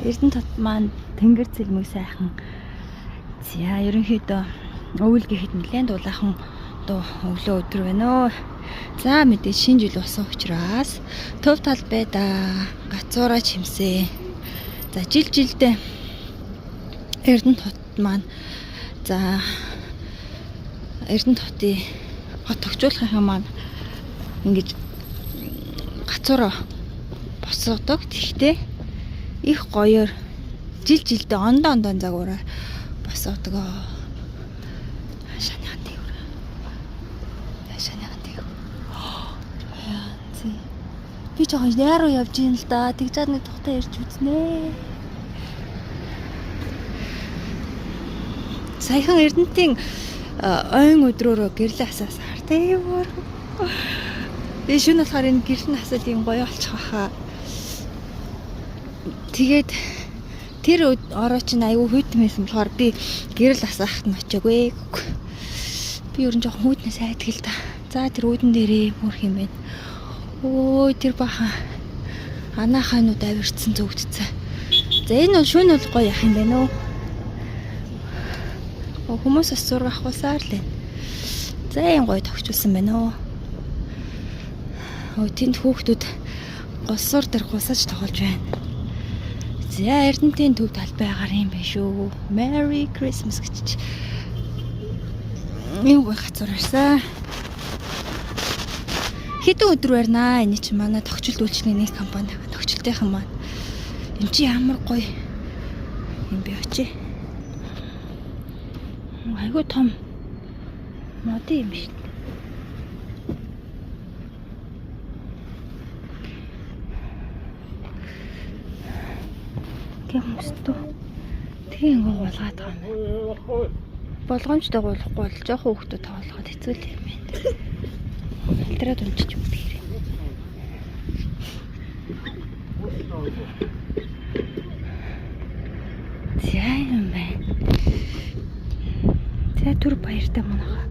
Эрдэнэт маань тэнгэр цэлмэг сайхан. За ерөнхийдөө өвөл гэхэд нэлээд дулаахан өглөө өдөр байна. За мэдээж шинэ жил болсон учраас төв талбайда гацуураа чимсээ. За жилдээ Эрдэнэт маань за Эрдэнэт хотын хот тогтжуулахын маань ингэж гацуураа босгодог. Тэгтээ их гоёор жилдээ ондоо загвараа босгодог. Би жоохон яаруу явж ийн л да. Тэгжээд нэг тухтай ирж үзнэ. Саяхан Эрдэнэтийн ойн өдрөөрөө гэрлээ асаасаар тийм. Тэгээ шөнө болохоор энэ гэрлийн асал юм гоё болчих واخа. Тэгээд тэр ороо чинь аюу хүйтмээсэн болохоор би гэрэл асаахт нь очиагүй. Би ер нь жоохон хүйтнээс айдаг л да. За тэр үүдэн дээрээ мөрх юм байна. Өө тэр бахан анааханууд авирцсан зүгдцээ. За энэ бол шөнө бол гоё яах юм бэ нөө. Хүмүүс бас зураг авахулсаар л байна. За энэ гоё тогтчулсан байна нөө. Тэнд хүүхдүүд голсуур дээр гусаж тоглож байна. За Эрдэнэтийн төв талбайгаар юм байна шүү. Merry Christmas гэж. Юу гой гацуур ирсэн. Хэдэн өдөр барьнаа. Энэ чинь манай тогтчлт үйлчний нэг компани тогтчлтынхан маань. Энд чи ямар гоё юм бэ очи. Айгуу том модын юм шүү. Гэмстөө. Тэгээ гуулгаад байгаа юм. Болгоомжтой гуулахгүй бол жоохон хүүхдүүд тоглоход хэцүү л юм байна. Фильтрээд унчиж өгдөг хэрэг. За юм байна. За түр баяртай манайха.